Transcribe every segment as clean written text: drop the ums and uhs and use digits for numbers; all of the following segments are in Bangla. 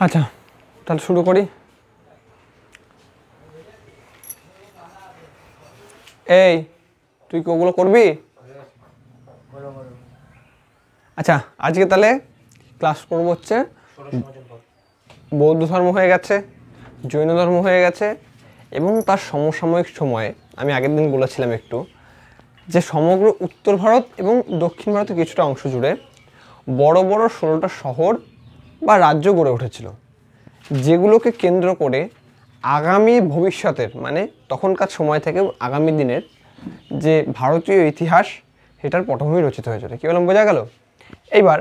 আচ্ছা, তাহলে শুরু করি। এই তুই কি ওগুলো করবি? আচ্ছা, আজকে তাহলে ক্লাস করবো হচ্ছে বৌদ্ধ ধর্ম হয়ে গেছে, জৈন ধর্ম হয়ে গেছে, এবং তার সমসাময়িক সময়ে আমি আগের দিন বলেছিলাম একটু যে সমগ্র উত্তর ভারত এবং দক্ষিণ ভারতের কিছুটা অংশ জুড়ে বড় বড় 16টা শহর বা রাজ্য গড়ে উঠেছিল, যেগুলোকে কেন্দ্র করে আগামী ভবিষ্যতের মানে তখনকার সময় থেকে আগামী দিনের যে ভারতীয় ইতিহাস সেটার পটভূমি রচিত হয়েছিল। কী বললাম, বোঝা গেল? এইবার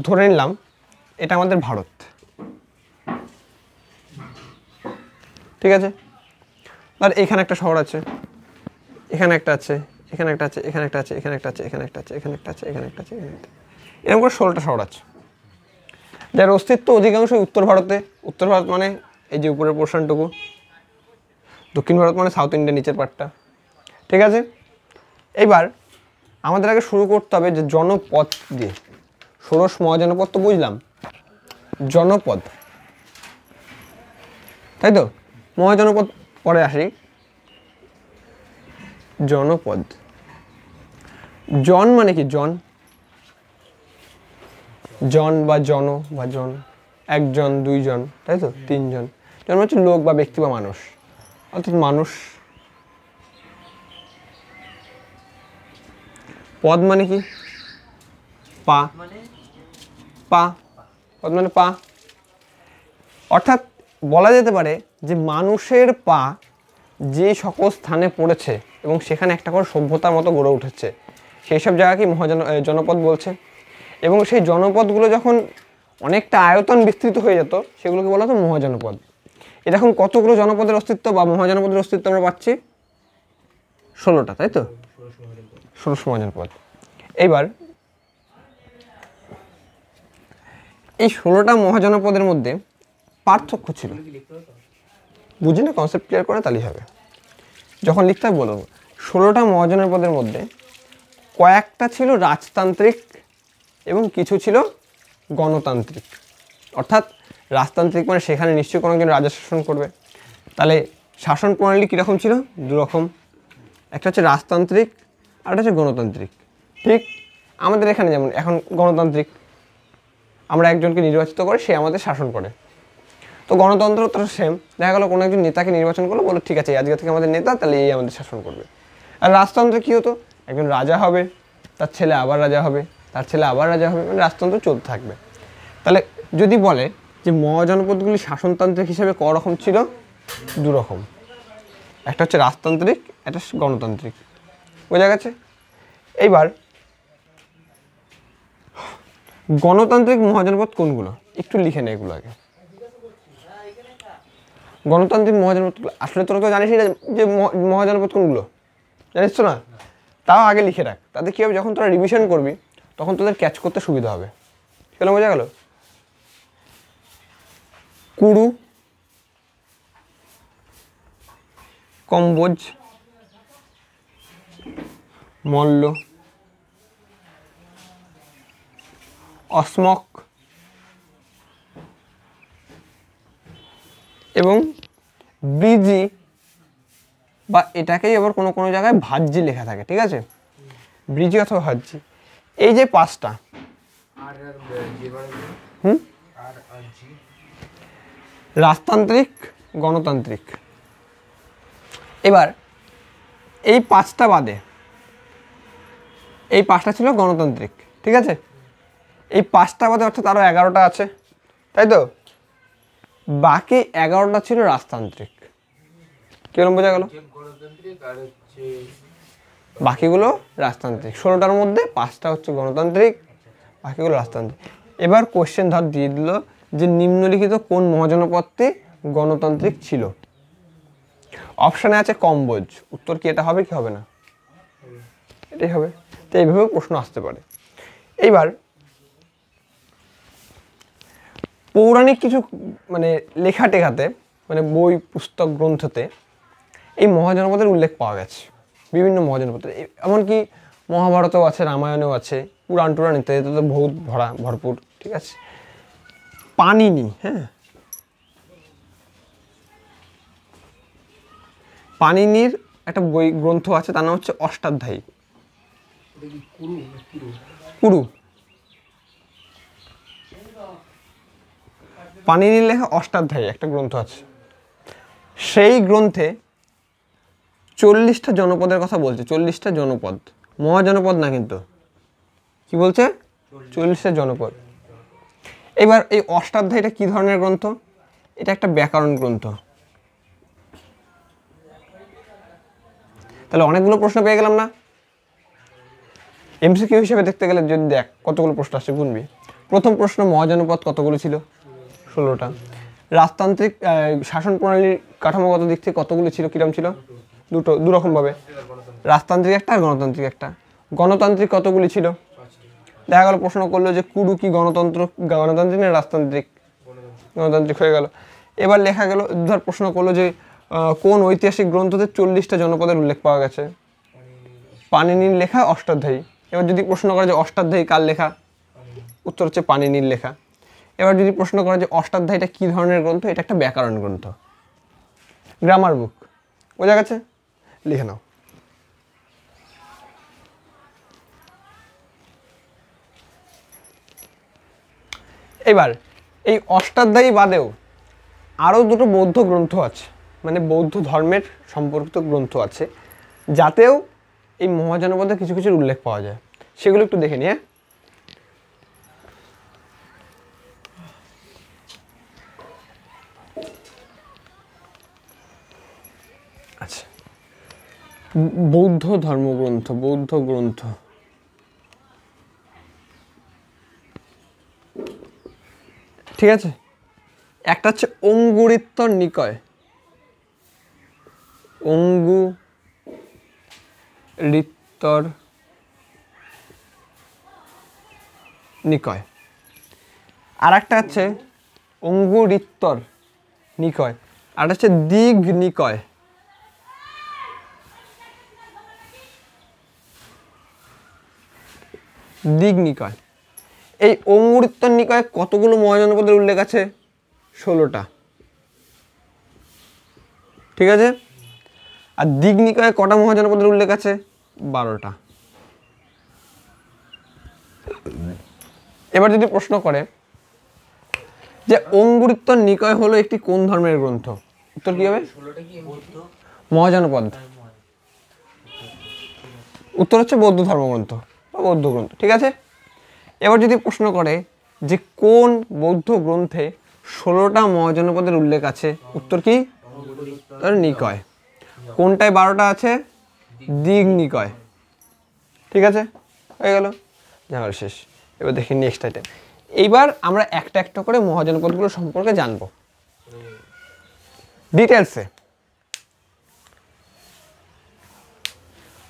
ধরে নিলাম এটা আমাদের ভারত, ঠিক আছে? আর এখানে একটা শহর আছে, এখানে একটা আছে, এখানে একটা আছে, এখানে একটা আছে, এখানে একটা আছে, এখানে একটা আছে, এখানে একটা আছে, এখানে একটা আছে, এখানে একটা, এরকম করে 16টা শহর আছে, যার অস্তিত্ব অধিকাংশই উত্তর ভারতে। উত্তর ভারত মানে এই যে উপরের পোর্শনটুকু, দক্ষিণ ভারত মানে সাউথ ইন্ডিয়ার নিচের পার্টটা, ঠিক আছে? এইবার আমাদের আগে শুরু করতে হবে যে জনপদ দিয়ে। ষোড়শ মহাজনপদ তো বুঝলাম, জনপদ, তাই তো? মহাজনপদ পরে আসি। জনপদ, জন মানে কি? জন, জন বা জন বা জন, একজন, দুইজন, তাই তো? তিনজন। জন হচ্ছে লোক বা ব্যক্তি বা মানুষ, অর্থাৎ মানুষ। পদ মানে কি? পা, পা, পদ মানে পা। অর্থাৎ বলা যেতে পারে যে মানুষের পা যে সকল স্থানে পড়েছে এবং সেখানে একটা করে সভ্যতার মতো গড়ে উঠেছে, সেই সব জায়গাকে জনপদ বলছে। এবং সেই জনপদগুলো যখন অনেকটা আয়তন বিস্তৃত হয়ে যেত, সেগুলোকে বলা হতো মহাজনপদ। এরকম কতগুলো জনপদের অস্তিত্ব বা মহাজনপদের অস্তিত্ব আমরা পাচ্ছি? 16টা, তাই তো? 16 মহাজনপদ। এইবার এই 16টা মহাজনপদের মধ্যে পার্থক্য ছিল। বুঝি না, কনসেপ্ট ক্লিয়ার করে তাহলেই হবে। যখন লিখতে হবে বলবো। 16টা মহাজনপদের মধ্যে কয়েকটা ছিল রাজতান্ত্রিক এবং কিছু ছিল গণতান্ত্রিক। অর্থাৎ রাজতান্ত্রিক মানে সেখানে নিশ্চয়ই কোনো একজন রাজা শাসন করবে। তাহলে শাসন প্রণালী কীরকম ছিল? দুরকম, একটা হচ্ছে রাজতান্ত্রিক আর একটা হচ্ছে গণতান্ত্রিক। ঠিক আমাদের এখানে যেমন এখন গণতান্ত্রিক, আমরা একজনকে নির্বাচিত করে সে আমাদের শাসন করে। তো গণতন্ত্র তো সেম, দেখা গেলো কোনো একজন নেতাকে নির্বাচন করলো, বলো ঠিক আছে আজকে থেকে আমাদের নেতা, তাহলে এই আমাদের শাসন করবে। আর রাজতন্ত্রে কী হতো? একজন রাজা হবে, তার ছেলে আবার রাজা হবে, তার ছেলে আবার রাজা হবে, মানে রাজতন্ত্র চলতে থাকবে। তাহলে যদি বলে যে মহাজনপদগুলি শাসনতান্ত্রিক হিসেবে রকম ছিল? দুরকম, একটা হচ্ছে রাজতান্ত্রিক, একটা গণতান্ত্রিক। বোঝা গেছে? এইবার গণতান্ত্রিক মহাজনপদ কোনগুলো একটু লিখে নেয় এগুলো আগে। গণতান্ত্রিক মহাজনপদ আসলে তোরা তো জানিস না যে মহাজনপদ কোনগুলো, জানিস তো না? তাও আগে লিখে রাখ, তাতে কী হবে, যখন তোরা রিভিশন করবি তখন তোদের ক্যাচ করতে সুবিধা হবে। কেন, বোঝা গেল? কুরু, কম্বোজ, মল্ল, অসমক এবং ব্রিজি, বা এটাকেই আবার কোনো কোনো জায়গায় ভাজ্জি লেখা থাকে, ঠিক আছে? ব্রিজি অথবা ভাজ্জি, এই যে পাঁচটা। রাজতান্ত্রিক, গণতান্ত্রিক। এবার এই পাঁচটা বাদে এই পাঁচটা ছিল গণতান্ত্রিক, ঠিক আছে? এই পাঁচটা বাদে অর্থাৎ আরও 11টা আছে, তাই তো? বাকি 11টা ছিল রাজতান্ত্রিক। কিরকম বোঝা গেল? বাকিগুলো রাজতান্ত্রিক। 16টার মধ্যে 5টা হচ্ছে গণতান্ত্রিক, বাকিগুলো রাজতান্ত্রিক। এবার কোশ্চেন ধর দিয়ে দিল যে নিম্নলিখিত কোন মহাজনপদটি গণতান্ত্রিক ছিল? অপশানে আছে কম্বোজ। উত্তর কি এটা হবে কি হবে না? এটাই হবে। তো এইভাবে প্রশ্ন আসতে পারে। এইবার পৌরাণিক কিছু মানে লেখা টেখাতে, মানে বই পুস্তক গ্রন্থতে এই মহাজনপদের উল্লেখ পাওয়া গেছে, বিভিন্ন মহাজনপদের। এমনকি মহাভারতেও আছে, রামায়ণেও আছে, পুরাণ টুরাণ ইত্যাদিতে তো বহুত ভরপুর, ঠিক আছে? পানিনি, হ্যাঁ, পানিনির একটা বই গ্রন্থ আছে, তার নাম হচ্ছে অষ্টাধ্যায়ী। কুরু, পানিনির লেখা অষ্টাধ্যায়ী একটা গ্রন্থ আছে। সেই গ্রন্থে 40টা জনপদের কথা বলছে, 40টা জনপদ, মহাজনপদ না কিন্তু, কি বলছে, 40টা জনপদ। এবার এই অষ্টাধ্যায়ীটা কি ধরনের গ্রন্থ? এটা একটা ব্যাকরণ গ্রন্থ। তাহলে অনেকগুলো প্রশ্ন পেয়ে গেলাম না? এমসিকিউ হিসেবে দেখতে গেলে যদি দেখ কতগুলো প্রশ্ন আসছে গুনবি। প্রথম প্রশ্ন, মহাজনপদ কতগুলো ছিল? 16টা। রাজতান্ত্রিক শাসন প্রণালীর কাঠামোগত দিক থেকে কতগুলো ছিল, কিরম ছিল? দুরকমভাবে, রাজতান্ত্রিক একটা আর গণতান্ত্রিক একটা। গণতান্ত্রিক কতগুলি ছিল? দেখা গেল প্রশ্ন করলো যে কুরু কি গণতান্ত্রিক না রাজতান্ত্রিক? গণতান্ত্রিক হয়ে গেল। এবার লেখা গেল, ধর প্রশ্ন করলো যে কোন ঐতিহাসিক গ্রন্থতে 40টা জনপদের উল্লেখ পাওয়া গেছে? পানিনির লেখা অষ্টাধ্যায়ী। এবার যদি প্রশ্ন করে যে অষ্টাধ্যায়ী কার লেখা, উত্তর হচ্ছে পানিনির লেখা। এবার যদি প্রশ্ন করে যে অষ্টাধ্যায়ীটা কি ধরনের গ্রন্থ, এটা একটা ব্যাকরণ গ্রন্থ, গ্রামার বুক। বোঝা গেছে? লিখে নাও। এবার এই অষ্টাধ্যায়ী বাদেও আরও দুটো বৌদ্ধ গ্রন্থ আছে, মানে বৌদ্ধ ধর্মের সম্পর্কিত গ্রন্থ আছে, যাতেও এই মহাজনপদের কিছু কিছুর উল্লেখ পাওয়া যায়। সেগুলো একটু দেখে নিয়ে। আচ্ছা, বৌদ্ধ ধর্মগ্রন্থ, বৌদ্ধ গ্রন্থ, ঠিক আছে। একটা হচ্ছে অঙ্গুরিত্তর নিকয়, অঙ্গুরিত্তর নিকয়। আর একটা হচ্ছে অঙ্গুরিত্তর নিকয়, আর হচ্ছে দিগ নিকয়। দিগ নিকয়। এই অঙ্গুরিত্তর নিকয়ে কতগুলো মহাজনপদের উল্লেখ আছে? 16টা, ঠিক আছে। আর দিগ নিকয়ে কটা মহাজনপদের উল্লেখ আছে? 12টা। এবার যদি প্রশ্ন করে যে অঙ্গুরিত্তর নিকয় হলো একটি কোন ধর্মের গ্রন্থ, উত্তর কি হবে? মহাজনপদ। উত্তর হচ্ছে বৌদ্ধ ধর্মগ্রন্থ বা বৌদ্ধ গ্রন্থ, ঠিক আছে। এবার যদি প্রশ্ন করে যে কোন বৌদ্ধ গ্রন্থে 16টা মহাজনপদের উল্লেখ আছে, উত্তর কি? নিকয়। কোনটায় 12টা আছে? দিগ নিকয়, ঠিক আছে। হয়ে গেল, ঝামেলা শেষ। এবার দেখি নেক্সট আইটেম। এইবার আমরা একটা একটা করে মহাজনপদগুলো সম্পর্কে জানবো ডিটেলসে।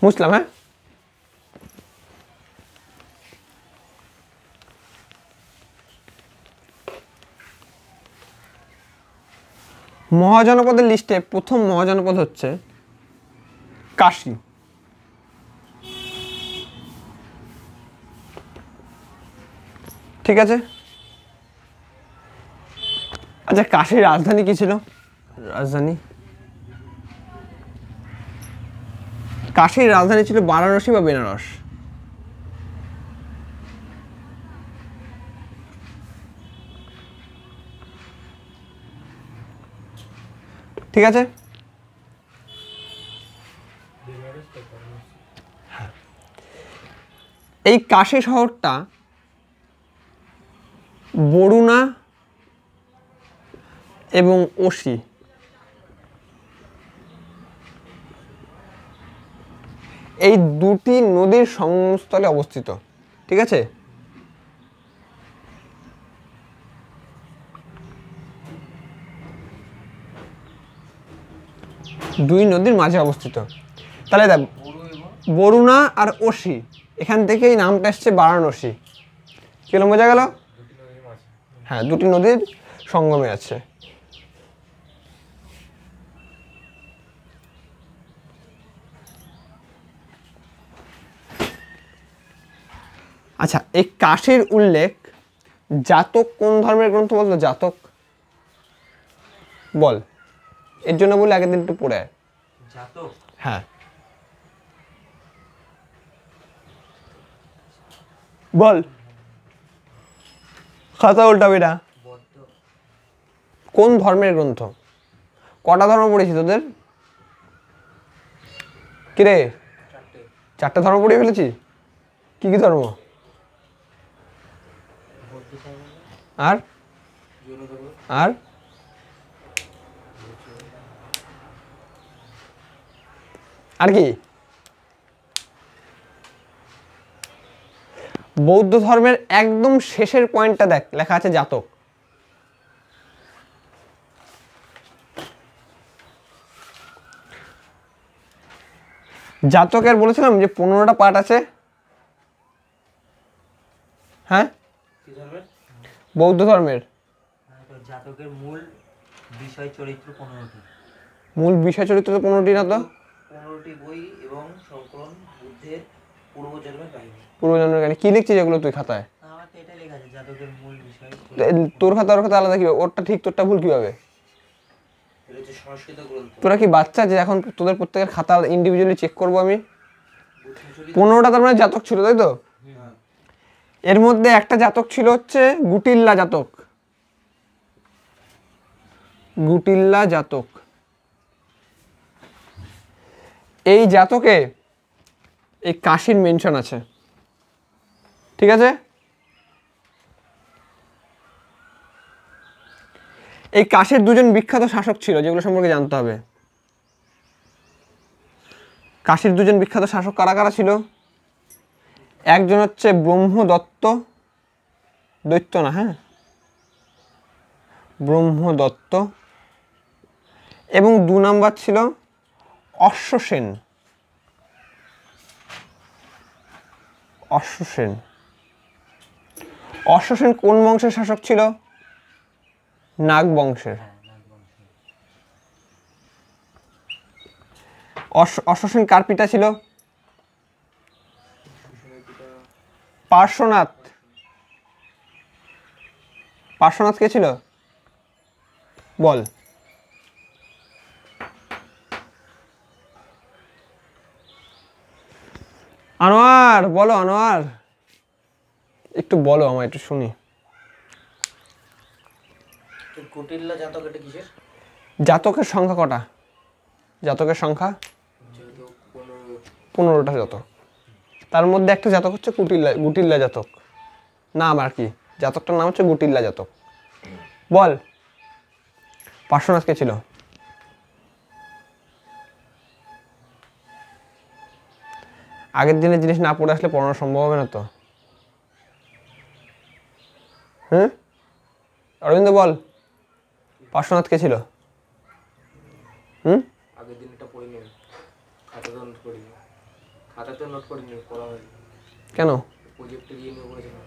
বুঝলাম, হ্যাঁ। মহাজনপদের লিস্টে প্রথম মহাজনপদ হচ্ছে কাশী, ঠিক আছে। আচ্ছা, কাশীর রাজধানী কি ছিল? কাশীর রাজধানী ছিল বারাণসী বা বেনারস, ঠিক আছে। এই কাশী শহরটা বরুণা এবং অসি এই দুটি নদীর সঙ্গমস্থলে অবস্থিত, ঠিক আছে। দুই নদীর মাঝে অবস্থিত। তাহলে দেখ, বরুণা আর অসি, এখান থেকে এই নামটা এসছে বারাণসী। কিরকম বোঝা গেল? হ্যাঁ, দুটি নদীর সঙ্গমে আছে। আচ্ছা, এই কাশীর উল্লেখ জাতক কোন ধর্মের গ্রন্থ বলতো? জাতক বল, এর জন্য বলে আগের দিন একটু পড়ে আয়। জাতক, হ্যাঁ বল, খাতা উল্টাবি না। বদ্ধ, কোন ধর্মের গ্রন্থ? কটা ধর্ম পড়েছি তোদের? কিরে, চারটে, 4টে ধর্ম পড়িয়ে ফেলেছি? কি কি ধর্ম? বৌদ্ধ ধর্ম, আর জৈন ধর্ম, আর আর কি? বৌদ্ধ ধর্মের একদম শেষের পয়েন্টটা দেখ, লেখা আছে জাতক। জাতকের বলেছিলাম যে 15টা পার্ট আছে। হ্যাঁ, কি ধর্মের? বৌদ্ধ ধর্মের তো জাতকের মূল বিষয় চরিত্র 15টি। মূল বিষয় চরিত্র তো 15টি না তো? 15টি বই এবং সংকলন বুদ্ধের পূর্বজন্মের কাহিনী। পূর্বজন্মের কাহিনী। কি লিখছিস এগুলো তুই খাতায়? আমার তো এটা লেখা আছে, জাতকের মূল বিষয়। তোর খাতা ওর খাতা আলাদা কি? ওরটা ঠিক তোরটা ভুল কিভাবে? এটা হচ্ছে সংস্কৃত গ্রন্থ। তোরা কি বাচ্চা যে এখন তোদের প্রত্যেকের খাতা ইন্ডিভিজুয়ালি চেক করবো আমি? বুদ্ধিচরিত, 15টা তার মানে জাতক ছিল, তাই তো? হ্যাঁ, এর মধ্যে একটা জাতক ছিল হচ্ছে গুটিল্লা জাতক। গুটিল্লা জাতক, এই জাতকে এই কাশীর মেনশন আছে, ঠিক আছে? এই কাশীর দুজন বিখ্যাত শাসক ছিল, যেগুলো সম্পর্কে জানতে হবে। কাশীর দুজন বিখ্যাত শাসক কারা কারা ছিল? একজন হচ্ছে ব্রহ্মদত্ত, দৈত্য না, হ্যাঁ, ব্রহ্মদত্ত, এবং 2 নাম্বার ছিল অশ্বসেন। অশ্বসেন, অশ্বসেন কোন বংশের শাসক ছিল? নাগ বংশের। হ্যাঁ, নাগবংশ। অশ্বসেন কার পিতা ছিল? পার্শ্বনাথ। পার্শ্বনাথ কে ছিল বল? আনোয়ার বলো, আনোয়ার একটু বলো, আমার একটু শুনি। তো কুটিল্লা জাতক এটা কিসের? জাতকের সংখ্যা কটা? জাতকের সংখ্যা যেহেতু 15টা জাতক। তার মধ্যে একটা জাতক হচ্ছে গুটিল্লা জাতক। নাম আর কি, জাতকটার নাম হচ্ছে গুটিল্লা জাতক। বল, পার্শ্বনাথ কে ছিল? আগের দিনের জিনিস না পড়ে আসলে পড়ানো সম্ভব হবে না তো। হ্যাঁ অরবিন্দ বল, পার্শ্বনাথ কে ছিল? আগের দিন এটা পড়ে নিন, খাতাতে নোট করি, খাতাতে নোট করে নিন, পড়া হয়নি। কেন প্রজেক্টে গিয়ে নিয়ে পড়েছিলাম।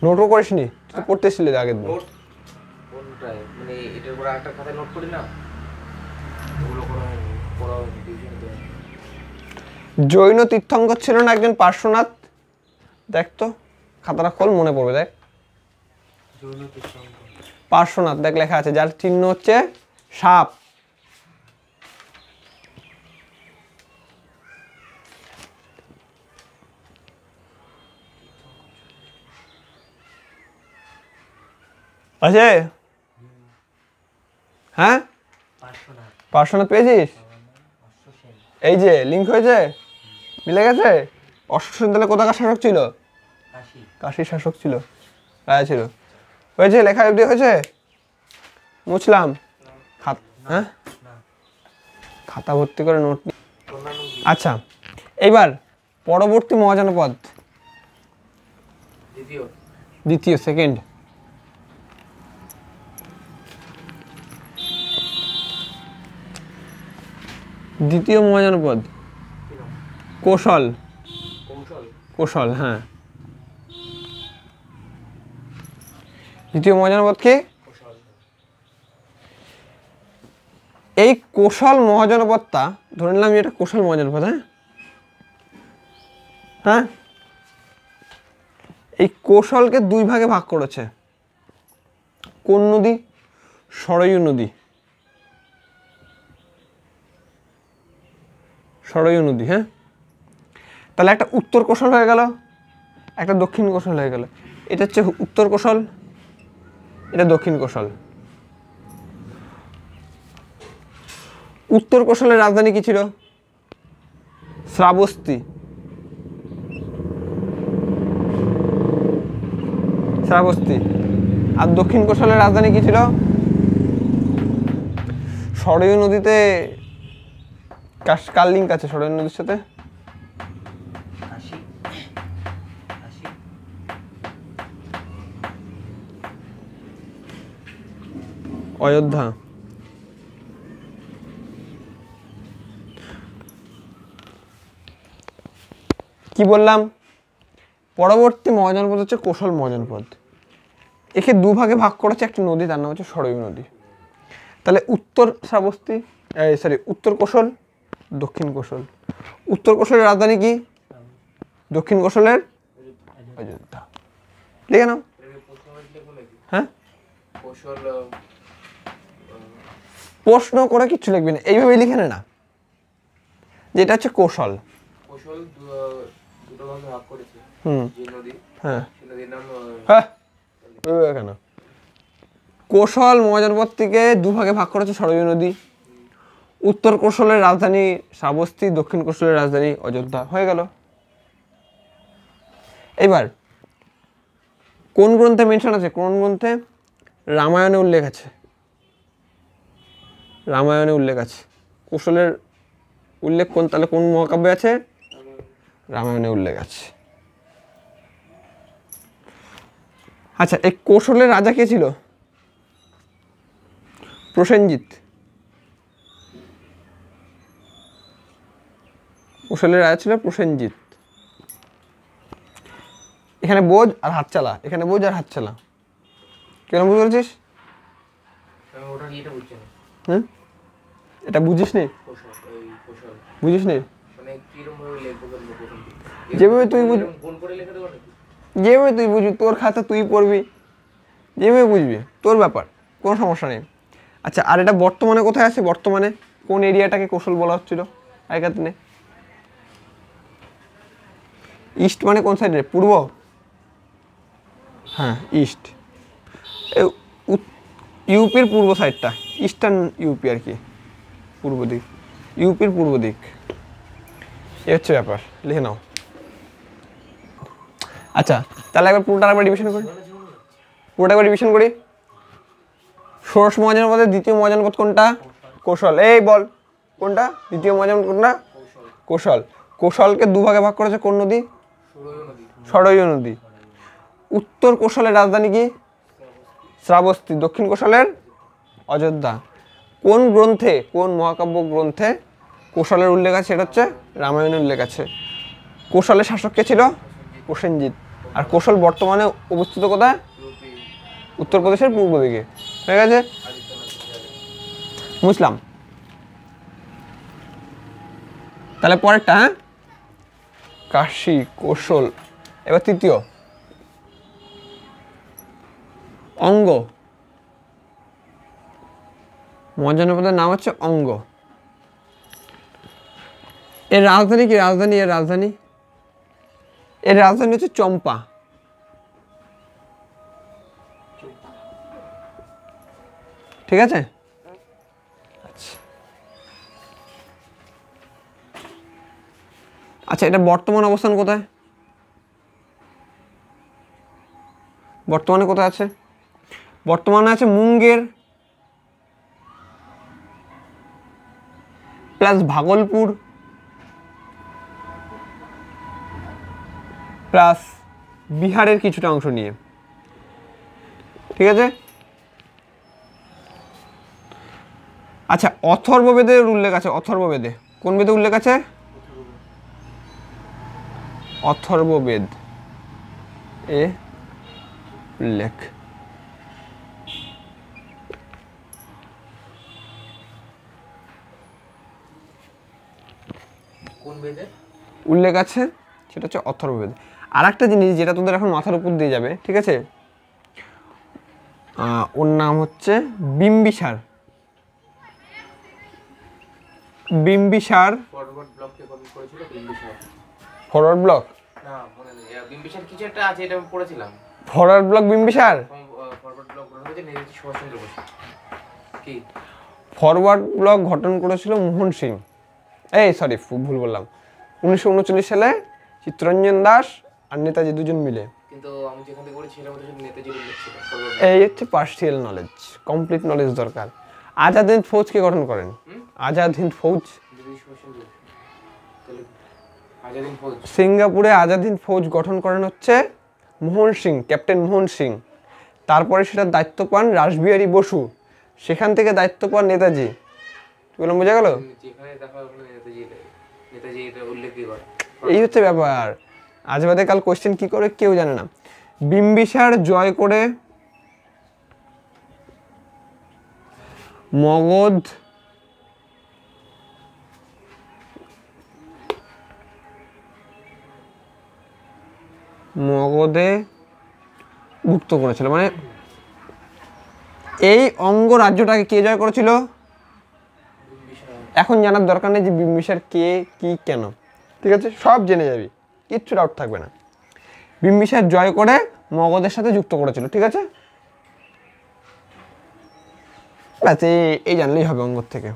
নোটও করিসনি? তুই তো পড়তেছিলি আগের দিন। নোট কোনটায়, মানে এটার উপরে একটা খাতায় নোট করি না, ওগুলো করা হয়নি, পড়া হয়নি, টিউশনে দেওয়া হয়নি। জৈন তীর্থঙ্কর ছিল না একজন পার্শ্বনাথ? দেখ তো খাতাটা খোল, মনে পড়বে দেখ। জৈন তীর্থঙ্কর, পার্শ্বনাথ দেখ লেখা আছে, যার চিহ্ন হচ্ছে সাপ। আছে? হ্যাঁ, পার্শ্বনাথ, পার্শ্বনাথ পেয়েছিস? অশ্বসেন, এই যে লিঙ্ক হয়েছে, মিলে গেছে। অশ্বসেন তাহলে কোথাকার শাসক ছিল? কাশী। কাশীর শাসক ছিল, রাজা ছিল। হয়েছে, লেখা অবধি হয়েছে? মুছলাম হ্যাঁ, না, খাতা ভর্তি করে নোট। অন্যান্য কি? আচ্ছা, এইবার পরবর্তী মহাজনপদ, দ্বিতীয়, দ্বিতীয়, সেকেন্ড। দ্বিতীয় মহাজনপদ কি নাম? কৌশল। কৌশল, কৌশল, হ্যাঁ। দ্বিতীয় মহাজনপদ কি? কৌশল, এই কৌশল মহাজনপদটা ধরে নিলাম এটা কৌশল মহাজনপদ, হ্যাঁ হ্যাঁ, এই কৌশলকে দুই ভাগে ভাগ করেছে কোন নদী? সরয়ূ নদী। সরয়ূ নদী, হ্যাঁ। তাহলে একটা উত্তর কৌশল হয়ে গেল, একটা দক্ষিণ কৌশল হয়ে গেল। এটা হচ্ছে উত্তর কৌশল, এটা দক্ষিণ কৌশল। উত্তর কৌশলের রাজধানী কি ছিল? শ্রাবস্তি। শ্রাবস্তি। আর দক্ষিণ কৌশলের রাজধানী কি ছিল? সরয়ূ নদীতে কার লিঙ্ক আছে সরয়ূ নদীর সাথে? অযোধ্যা। কি বললাম? পরবর্তী মহাজনপদ হচ্ছে কৌশল মহাজনপদ। একে দুভাগে ভাগ করেছে একটা নদী, তার নাম হচ্ছে সরয়ূ নদী। তাহলে উত্তর শ্রাবস্তি, উত্তর কৌশল, দক্ষিণ কৌশল। উত্তর কৌশলের রাজধানী কি? দক্ষিণ কৌশলের অযোধ্যা। লিখে নাও। হ্যাঁ, প্রশ্ন করে কিচ্ছু লিখবি না, এইভাবে লিখে নে না, যেটা হচ্ছে কৌশল। কেন কৌশল মহাজনপদ থেকে দুভাগে ভাগ করেছে সরয়ূ নদী। উত্তর কৌশলের রাজধানী শ্রাবস্তি, দক্ষিণ কৌশলের রাজধানী অযোধ্যা। হয়ে গেল। এবার কোন গ্রন্থে মেনশন আছে? কোন গ্রন্থে? রামায়ণে উল্লেখ আছে। রামায়ণে উল্লেখ আছে কৌশলের উল্লেখ। কোন তাহলে কোন মহাকাব্যে আছে? রামায়ণে উল্লেখ আছে। আচ্ছা, এই কৌশলের রাজা কে ছিল? প্রসেনজিৎ। কৌশলের রাজা ছিল প্রসেনজিৎ। এখানে বোঝ আর হাত চালা, এখানে বোঝ আর হাত চালা। কেন বুঝতে পেরেছিস? হ্যাঁ, এটা বুঝিস নি? বুঝিস নি? যেভাবে তুই বুঝবি, তোর খাতা তুই পড়বি, যেভাবে বুঝবি তোর ব্যাপার, কোনো সমস্যা নেই। আচ্ছা, আর এটা বর্তমানে কোথায় আছে? বর্তমানে কোন এরিয়াটাকে কৌশল বলা হচ্ছিল আগেকার দিনে? ইস্ট মানে কোন সাইডে? পূর্ব। হ্যাঁ, ইস্ট। ইউপির পূর্ব সাইডটা, ইস্টার্ন ইউপি আর কি, পূর্ব দিক, ইউপির পূর্ব দিক। এ হচ্ছে ব্যাপার, লিখে নাও। আচ্ছা, তাহলে একবার পুরোটা একবার রিভিশন করি, পুরোটা একবার রিভিশন করি। ষোড়শ মহাজনপদের দ্বিতীয় মহাজনপদ কোনটা? কৌশল। এই বল কোনটা? দ্বিতীয় মহাজনপদ কোনটা? কৌশল। কৌশলকে দুভাগে ভাগ করেছে কোন নদী? সরয়ূ নদী। উত্তর কৌশলের রাজধানী কি? শ্রাবস্তি। দক্ষিণ কৌশলের অযোধ্যা। কোন গ্রন্থে, কোন মহাকাব্য গ্রন্থে কৌশলের উল্লেখ আছে? সেটা হচ্ছে রামায়ণের উল্লেখ আছে। কৌশলের শাসক কে ছিল? প্রসেনজিৎ। আর কৌশল বর্তমানে অবস্থিত কোথায়? উত্তরপ্রদেশের পূর্ব দিকে। হয়ে গেছে, বুঝলাম। তাহলে পরেরটা, হ্যাঁ, কাশী, কৌশল। এবার তৃতীয় অঙ্গ। মহাজনপদের নাম হচ্ছে অঙ্গ। এর রাজধানী কি? এর রাজধানী হচ্ছে চম্পা। ঠিক আছে। আচ্ছা, এটা বর্তমান অবস্থান কোথায়? বর্তমানে কোথায় আছে? বর্তমানে আছে মুঙ্গের প্লাস ভাগলপুর প্লাস বিহারের কিছুটা অংশ নিয়ে। ঠিক আছে। আচ্ছা, অথর্ববেদের উল্লেখ আছে। অথর্ববেদে কোন বেদে উল্লেখ আছে? অথর্ববেদ এ উল্লেখ। কোন বেদে উল্লেখ আছে? সেটা হচ্ছে অথর্ববেদ। আর একটা জিনিস যেটা তোদের এখন মাথার উপর দিয়ে যাবে, ঠিক আছে, ওর নাম হচ্ছে বিম্বিসার। বিম্বিসার ফরওয়ার্ড ব্লককে কপি করেছিল বিম্বিসার। ফরওয়ার্ড ব্লক, না মনে নেই, বিম্বিসার কিছু একটা আছে, এটা আমি পড়েছিলাম। Forward block Bimbisara, forward block গঠন হয়েছে নেতাজি সুভাষচন্দ্র বসু। কি ফরওয়ার্ড ব্লক গঠন করেছিল মোহন সিং, এই সরি ভুল বললাম, 1939 সালে চিত্তরঞ্জন দাস আর নেতাজি দুজন মিলে। কিন্তু আমি যেখান থেকে পড়েছি সেটার মধ্যে শুধু নেতাজির উল্লেখ ছিল। forward এই হচ্ছে পার্শিয়াল নলেজ, কমপ্লিট নলেজ দরকার। আজাদ হিন্দ ফৌজ কে গঠন করেন? আজাদ হিন্দ ফৌজ, নেতাজি সুভাষচন্দ্র বসু। তাহলে আজাদ হিন্দ ফৌজ। সিঙ্গাপুরে আজাদ হিন্দ ফৌজ গঠন করেন হচ্ছে মোহন সিং, ক্যাপ্টেন মোহন সিং। তারপরে সেটার দায়িত্ব পান রাসবিহারী বসু, সেখান থেকে দায়িত্ব পান নেতাজি। কি বললাম, বোঝা গেল? যেখানে দেখা ওখানে নেতাজি এটা উল্লেখই করে। এই হচ্ছে ব্যাপার। আজ বাদে কাল কোশ্চেন কি করে কেউ জানে না। বিম্বিসার জয় করে মগধে ভুক্ত করেছিল, মানে এই অঙ্গ রাজ্যটাকে কে জয় করেছিল? এখন জানার দরকার নেই যে বিম্বিসার কে, কি, কেন, ঠিক আছে, সব জেনে যাবি, কিচ্ছু ডাউট থাকবে না। বিম্বিসার জয় করে মগধের সাথে যুক্ত করেছিল, ঠিক আছে, ব্যাস এই জানলেই হবে অঙ্গ থেকে,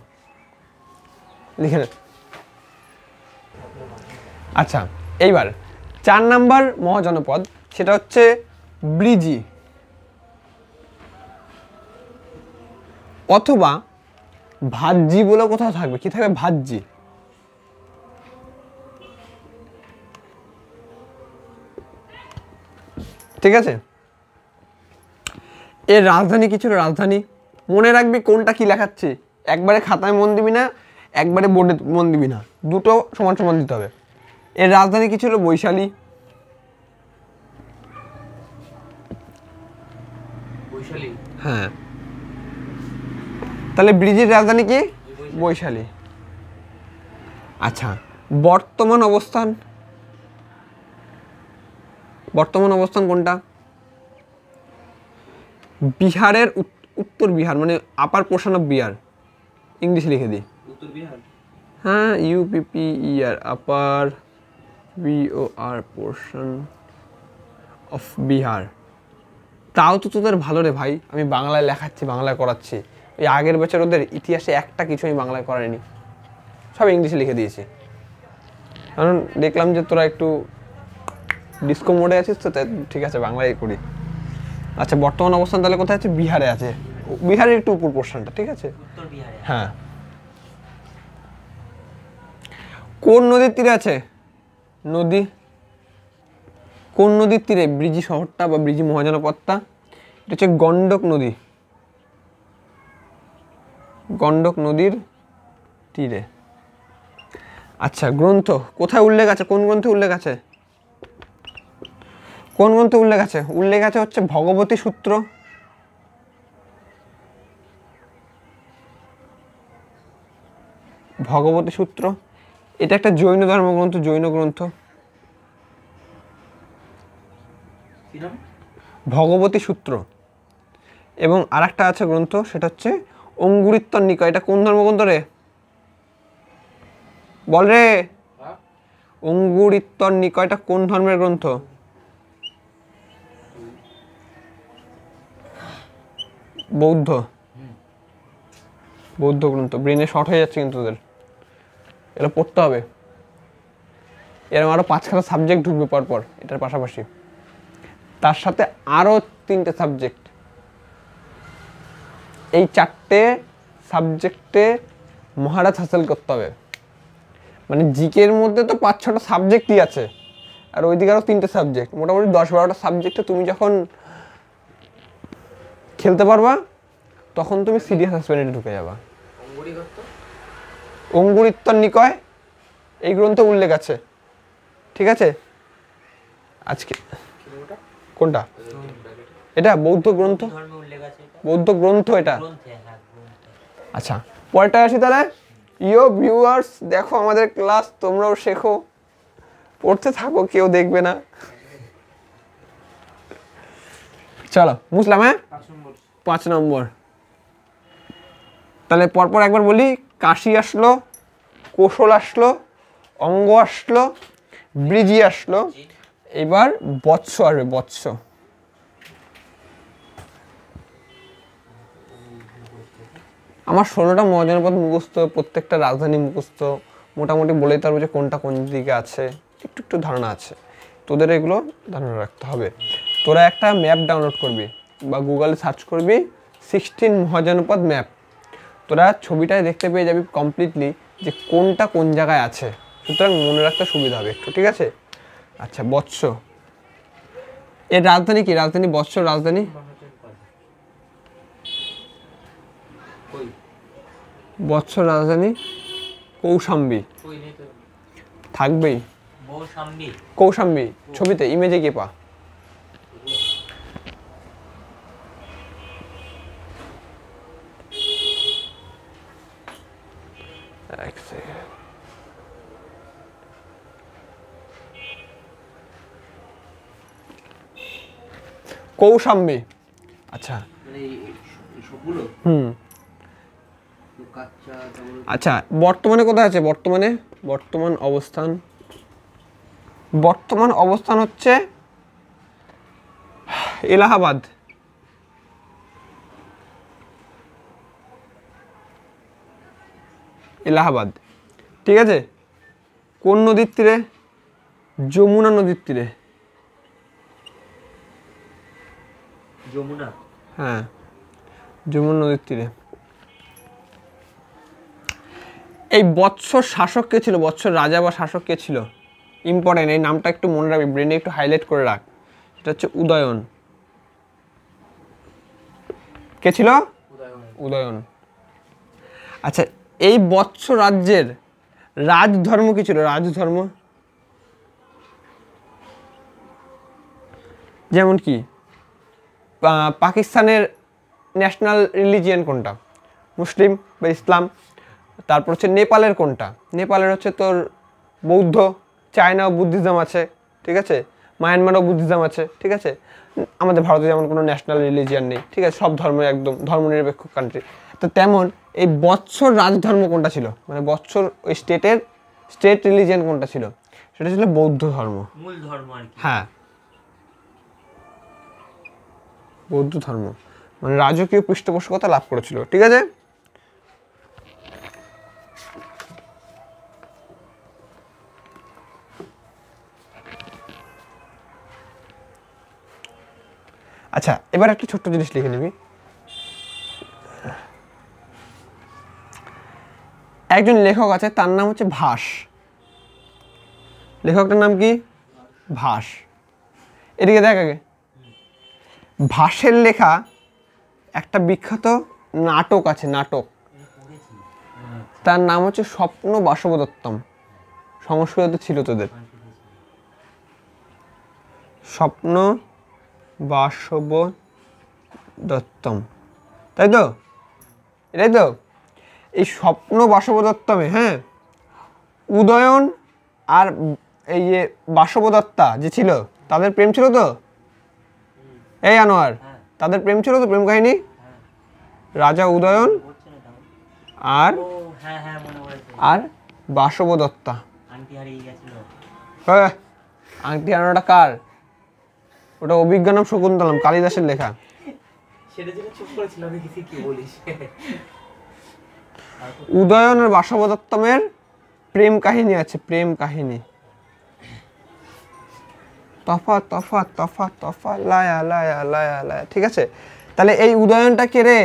লিখে নে। আচ্ছা, এইবার 4 নাম্বার মহাজনপদ, সেটা হচ্ছে ব্রিজি অথবা ভাজ্জি বলে কোথাও থাকবে। কি থাকবে? ভাজ্জি। ঠিক আছে, এর রাজধানী কি ছিল? রাজধানী মনে রাখবি কোনটা কি লেখাচ্ছি, একবারে খাতায় মন দিবি না, একবারে বোর্ডে মন দিবি না, দুটো সমান সমান দিতে হবে। এর রাজধানী কি ছিল? বৈশালী। বৈশালী, হ্যাঁ, তাহলে ব্রিজের রাজধানী কি? বৈশালী। আচ্ছা, বর্তমান অবস্থান, বর্তমান অবস্থান কোনটা? বিহারের উত্তর বিহার, মানে আপার পোর্শন অফ বিহার, ইংলিশে লিখে দিই। উত্তর বিহার, হ্যাঁ, UPPER, upper BOR portion of Bihar. তাও তো তোদের ভালো রে ভাই, আমি বাংলায় লেখাচ্ছি, বাংলায় করাচ্ছি। এই আগের বছর ওদের ইতিহাসে একটা কিছু আমি বাংলায় করাইনি, সব ইংলিশে লিখে দিয়েছি, কারণ দেখলাম যে তোরা একটু ডিসকো মোডে আছিস, তো তাই ঠিক আছে বাংলায় করি। আচ্ছা, বর্তমান অবস্থান তাহলে কোথায় আছে? বিহারে আছে, বিহারের একটু উপর পোর্শনটা, ঠিক আছে, উত্তর বিহারে। হ্যাঁ। কোন নদীর তীরে আছে? নদী, কোন নদীর তীরে ব্রিজি শহরটা বা ব্রিজি মহাজনপদটা? এটা হচ্ছে গন্ডক নদী, গন্ডক নদীর তীরে। আচ্ছা, গ্রন্থ কোথায় উল্লেখ আছে? কোন গ্রন্থে উল্লেখ আছে? কোন গ্রন্থে উল্লেখ আছে? উল্লেখ আছে হচ্ছে ভগবতী সূত্র, ভগবতী সূত্র। এটা একটা জৈন ধর্মগ্রন্থ, জৈন গ্রন্থ। ভগবতী সূত্র। এবং আরেকটা আছে গ্রন্থ, সেটা হচ্ছে অঙ্গুরিত্তর নিকায়। এটা কোন ধর্মগ্রন্থ রে? বল রে। অঙ্গুরিত্তর নিকায়টা কোন ধর্মের গ্রন্থ? বৌদ্ধ, বৌদ্ধ গ্রন্থ। ব্রেনে শর্ট হয়ে যাচ্ছে কিন্তু তোদের, এটা পড়তে হবে। এরকম আরো 5খানা সাবজেক্ট ঢুকবে পরপর এটার পাশাপাশি, তার সাথে আরো 3টে সাবজেক্ট। এই 4টে সাবজেক্টে মহারাজ হাসিল করতে হবে। মানে জিকের মধ্যে তো 5-6টা সাবজেক্টই আছে, আর ওইদিকে আরো 3টে সাবজেক্ট, মোটামুটি 10-12টা সাবজেক্টে তুমি যখন খেলতে পারবা তখন তুমি সিরিয়াস অ্যাসপিরেন্টে ঢুকে যাবা। অঙ্গুরিত্তর নিকায় এই গ্রন্থে উল্লেখ আছে, ঠিক আছে। আজকে কোনটা? এটা বৌদ্ধ গ্রন্থ, বৌদ্ধ গ্রন্থ এটা। আচ্ছা, পরেরটা আসি তাহলে। ইয়ো ভিউয়ার্স, দেখো আমাদের ক্লাস, তোমরাও শেখো, পড়তে থাকো, কেউ দেখবে না। চলো বুঝলাম, হ্যাঁ 5 নম্বর। 5 নম্বর। তাহলে পরপর একবার বলি, কাশি আসলো, কোশল আসলো, অঙ্গ আসলো, ব্রিজি আসলো, এবার বৎস আসবে, বৎস। আমার 16টা মহাজনপদ মুখস্থ, প্রত্যেকটা রাজধানী মুখস্থ, মোটামুটি বলেই পারবো যে কোনটা কোন দিকে আছে, একটু একটু ধারণা আছে। তোদের এগুলো ধারণা রাখতে হবে। তোরা একটা ম্যাপ ডাউনলোড করবি বা গুগলে সার্চ করবি 16 মহাজনপদ ম্যাপ। তোরা ছবিটায় দেখতে পেয়ে যাবি কমপ্লিটলি যে কোনটা কোন জায়গায় আছে, সুতরাং মনে রাখতে সুবিধা হবে একটু, ঠিক আছে? আচ্ছা, বৎস এর রাজধানী কি? রাজধানী বৎস রাজধানী কই বৎস রাজধানী কৌশাম্বী। কই নেই তো। থাকবেই কৌশাম্বী। কৌশাম্বী ছবিতে ইমেজে গিয়ে পা। এক সেকেন্ড। কৌশাম্বী, আচ্ছা মানে এই সবগুলো হুম তো কাচ্চা তারপরে আচ্ছা, বর্তমানে কোথায় আছে? বর্তমান অবস্থান হচ্ছে এলাহাবাদ। এলাহাবাদ, ঠিক আছে? কোন নদীর তীরে? যমুনা নদীর তীরে। যমুনা। হ্যাঁ, যমুনা নদীর তীরে। এই বৎসর শাসক কে ছিল? বৎসর রাজা বা শাসক কে ছিল? ইম্পর্টেন্ট, এই নামটা একটু মনে রাখবি, ব্রেনে একটু হাইলাইট করে রাখ। এটা হচ্ছে উদয়ন। কে ছিল? উদয়ন। আচ্ছা, এই বৎস রাজ্যের রাজধর্ম কি ছিল? রাজধর্ম যেমন কি পাকিস্তানের ন্যাশনাল রিলিজিয়ান কোনটা? মুসলিম বা ইসলাম। তারপর হচ্ছে নেপালের কোনটা? নেপালের হচ্ছে তোর বৌদ্ধ। চায়নাও বুদ্ধিজম আছে, ঠিক আছে? মায়ানমারও বুদ্ধিজম আছে, ঠিক আছে? আমাদের ভারতে যেমন কোনো ন্যাশনাল রিলিজিয়ান নেই, ঠিক আছে? সব ধর্ম একদম ধর্মনিরপেক্ষ কান্ট্রি। তো তেমন এই বৎসর রাজধর্ম কোনটা ছিল? মানে বৎসর ওই স্টেট রিলিজিয়ান কোনটা ছিল? সেটা ছিল বৌদ্ধ ধর্ম, মূল ধর্ম আর কি। হ্যাঁ বৌদ্ধ ধর্ম, মানে রাজকীয় পৃষ্ঠপোষকতা লাভ করেছিল, ঠিক আছে? আচ্ছা, এবার একটা ছোট্ট জিনিস লিখে নিবি। একজন লেখক আছে, তার নাম হচ্ছে ভাস। লেখকটার নাম কি? ভাস। এদিকে দেখ আগে। ভাসের লেখা একটা বিখ্যাত নাটক আছে, নাটক। তার নাম হচ্ছে স্বপ্ন বাসবদত্তম। সংস্কৃত ছিল তোদের, স্বপ্ন বাসবদত্তম, তাই তো? এটাই তো? এই স্বপ্ন বাসবদত্তমে, হ্যাঁ, উদয়ন আর এই যে বাসবদত্তা যে ছিল, তাদের প্রেম ছিল তো? এই আনোয়ার, তাদের প্রেম ছিল তো? প্রেম কাহিনী রাজা উদয়ন আর আর বাসবদত্তা। হ্যাঁ, আংটি হারানোটা কার? ওটা অভিজ্ঞানম শকুন্তলম, কালিদাসের লেখা। সেটা যেটা চুপ করেছিল আমি কিছু কি বলিস। উদয়ন আর বাসবদত্তমের প্রেম কাহিনী আছে, প্রেম কাহিনী। তফা তফা তফা তফা লায়া লায়া লায়া লায়া, ঠিক আছে? তাহলে এই উদয়নটা কে রে?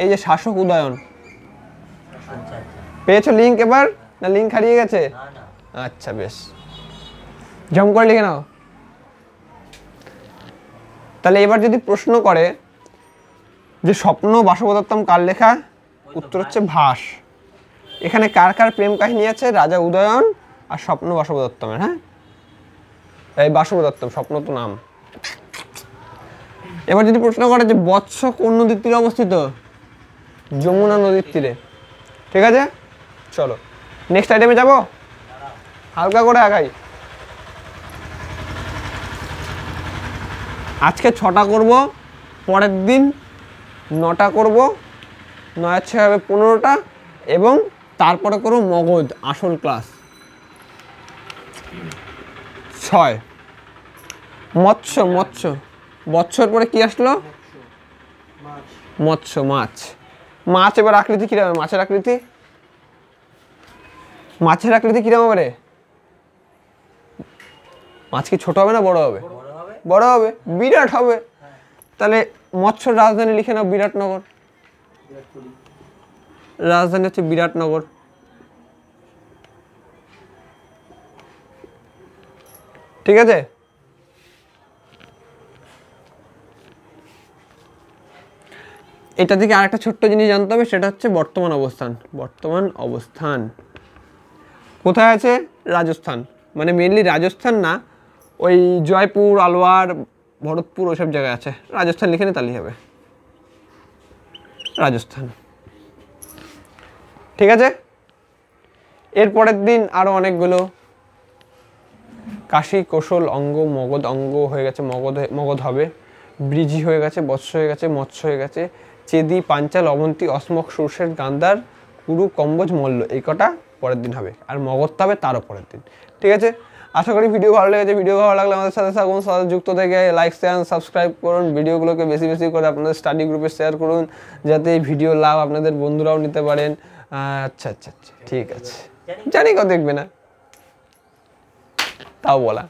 এই যে শাসক উদয়ন। পেয়েছো লিঙ্ক এবার, না লিঙ্ক হারিয়ে গেছে? আচ্ছা বেশ, জম করে লিখে নাও। তাহলে এবার যদি প্রশ্ন করে যে স্বপ্ন বাসবদত্তম কার লেখা, উত্তর হচ্ছে ভাস। এখানে কার কার প্রেম কাহিনী আছে? রাজা উদয়ন আর স্বপ্ন বাসবদত্তমের। হ্যাঁ, এই বাসবদত্তম, স্বপ্ন তো নাম। এবার যদি প্রশ্ন করে যে বৎস কোন নদীর তীরে অবস্থিত? যমুনা নদীর তীরে, ঠিক আছে? চলো নেক্সট আইটেমে যাব, হালকা করে আগাই। আজকে 6টা করব, পরের দিন 9টা করব, 9 6 হবে 15টা, এবং তারপরে করব মগজ আসল ক্লাস 6। মৎস্য মৎস্য বৎসর পরে কি আসলো? মৎস্য মাছ। মাছ এবার আকৃতি কিরকম? মাছের আকৃতি কিরকম হবে রে? মাছ কি ছোট হবে না বড় হবে? বড় হবে, বিরাট হবে। তাহলে মৎস্যর রাজধানী লিখে নাও বিরাটনগর। রাজধানী হচ্ছে বিরাটনগর। ঠিক আছে? এটা থেকে আরেকটা ছোট্ট জিনিস জানতে হবে, সেটা হচ্ছে বর্তমান অবস্থান। বর্তমান অবস্থান কোথায় আছে? রাজস্থান। মানে মেনলি রাজস্থান না, ওই জয়পুর, আলওয়ার, ভরতপুর ওইসব জায়গায় আছে। রাজস্থান লিখে নে তাহলেই হবে। রাজস্থান। ঠিক আছে? এর পরের দিন আরো অনেকগুলো কাশী, কৌশল, অঙ্গ, মগধ। অঙ্গ হয়ে গেছে, মগধ হবে। ব্রিজি হয়ে গেছে, বৎস হয়ে গেছে, মৎস্য হয়ে গেছে। চেদি, পাঞ্চাল, অবন্তী, অসমক, সুরসেন, গান্ধার, কুরু, কম্বোজ, মল্ল, এই কটা পরের দিন হবে। আর মগধটা হবে তারও পরের দিন। ঠিক আছে? আশা করি ভিডিও ভালো লেগেছে। ভিডিও ভালো লাগলে আমাদের সাথে থাকুন, সাথে যুক্ত থেকে লাইক, শেয়ার, সাবস্ক্রাইব করুন। ভিডিওগুলোকে বেশি বেশি করে আপনাদের স্টাডি গ্রুপে শেয়ার করুন, যাতে এই ভিডিও লাভ আপনাদের বন্ধুরাও নিতে পারেন। আচ্ছা আচ্ছা আচ্ছা, ঠিক আছে। জানি কেউ দেখবে না, তাও বলা।